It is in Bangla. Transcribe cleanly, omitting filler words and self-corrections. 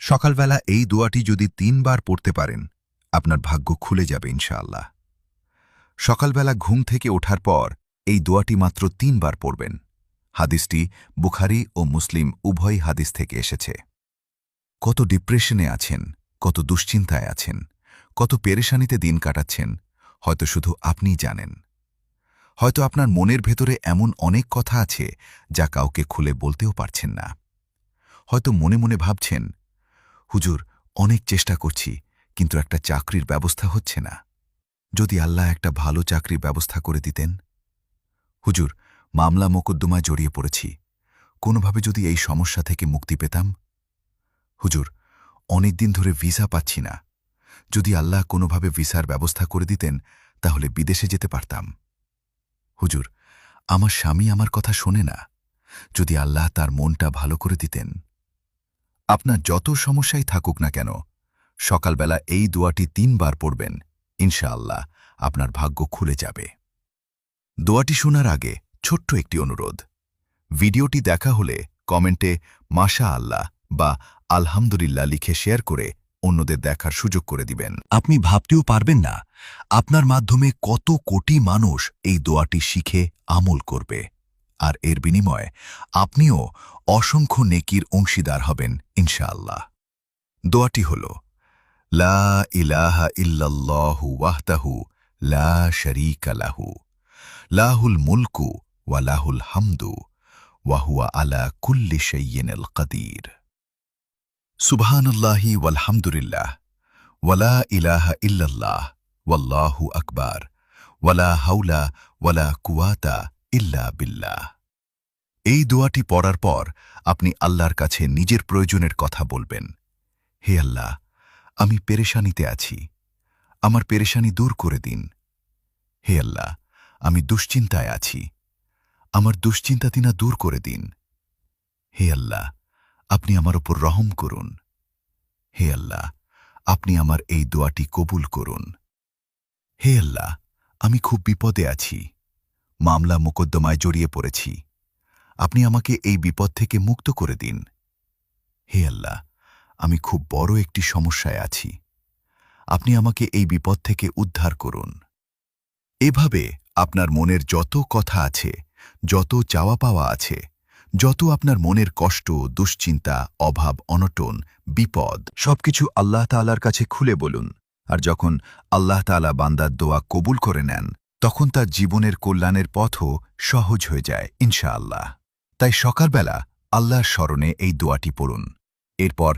সকালবেলা এই দোয়াটি যদি ৩ বার পড়তে পারেন আপনার ভাগ্য খুলে যাবে ইনশাআল্লাহ। সকালবেলা ঘুম থেকে ওঠার পর এই দোয়াটি মাত্র ৩ বার পড়বেন। হাদিসটি বুখারী ও মুসলিম উভয় হাদিস থেকে এসেছে। কত ডিপ্রেশনে আছেন, কত দুশ্চিন্তায় আছেন, কত পেরেশানিতে দিন কাটাচ্ছেন, হয়তো শুধু আপনিই জানেন। হয়তো আপনার মনের ভেতরে এমন অনেক কথা আছে যা কাউকে খুলে বলতেও পারছেন না। হয়তো মনে মনে ভাবছেন, হুজুর, অনেক চেষ্টা করছি কিন্তু একটা চাকরির ব্যবস্থা হচ্ছে না। যদি আল্লাহ একটা ভালো চাকরির ব্যবস্থা করে দিতেন। হুজুর, মামলা মোকদ্দমায় জড়িয়ে পড়েছি, কোনোভাবে যদি এই সমস্যা থেকে মুক্তি পেতাম। হুজুর, অনেক দিন ধরে ভিসা পাচ্ছি না, যদি আল্লাহ কোনোভাবে ভিসার ব্যবস্থা করে দিতেন তাহলে বিদেশে যেতে পারতাম। হুজুর, আমার স্বামী আমার কথা শোনে না, যদি আল্লাহ তার মনটা ভালো করে দিতেন। আপনার যত সমস্যাই থাকুক না কেন, সকালবেলা এই দোয়াটি ৩ বার পড়বেন, ইনশাআল্লাহ আপনার ভাগ্য খুলে যাবে। দোয়াটি শোনার আগে ছোট্ট একটি অনুরোধ, ভিডিওটি দেখা হলে কমেন্টে মাশা আল্লাহ বা আলহামদুলিল্লাহ লিখে শেয়ার করে অন্যদের দেখার সুযোগ করে দিবেন। আপনি ভাবতেও পারবেন না আপনার মাধ্যমে কত কোটি মানুষ এই দোয়াটি শিখে আমল করবে, আর এর বিনিময়ে আপনিও অসংখ্য নেকির অংশীদার হবেন ইনশাআল্লাহ। দোয়াটি হল, লা ইলাহা ইল্লাল্লাহু ওয়াহদাহু লা শারীকা লাহু, লাহুল মুলকু ওয়া লাহুল হামদু ওয়া হুয়া আলা কুল্লি শাইইন কাদির। সুবহানাল্লাহি ওয়ালহামদুলিল্লাহ ওয়া লা ইলাহা ইল্লাল্লাহ ওয়াল্লাহু আকবার ওয়া লা হাওলা ওয়া লা কুওয়াতা ইল্লা বিল্লাহ। এই দোয়াটি পড়ার পর আপনি আল্লাহর কাছে নিজের প্রয়োজনের কথা বলবেন। হে আল্লাহ, আমি পেরেশানিতে আছি, আমার পেরেশানি দূর করে দিন। হে আল্লাহ, আমি দুশ্চিন্তায় আছি, আমার দুশ্চিন্তা তিনা দূর করে দিন। হে আল্লাহ, আপনি আমার উপর রহম করুন। হে আল্লাহ, আপনি আমার এই দোয়াটি কবুল করুন। হে আল্লাহ, আমি খুব বিপদে আছি, মামলা মোকদ্দমায় জড়িয়ে পড়েছি, আপনি আমাকে এই বিপদ থেকে মুক্ত করে দিন। হে আল্লাহ, আমি খুব বড় একটি সমস্যায় আছি, আপনি আমাকে এই বিপদ থেকে উদ্ধার করুন। এভাবে আপনার মনের যত কথা আছে, যত চাওয়া পাওয়া আছে, যত আপনার মনের কষ্ট, দুশ্চিন্তা, অভাব, অনটন, বিপদ সবকিছু আল্লাহ তাআলার কাছে খুলে বলুন। আর যখন আল্লাহ তাআলা বান্দার দোয়া কবুল করে নেন, তখন তার জীবনের কল্যাণের পথও সহজ হয়ে যায় ইনশাআল্লাহ। তাই সকালবেলা আল্লাহর স্মরণে এই দোয়াটি পড়ুন, এরপর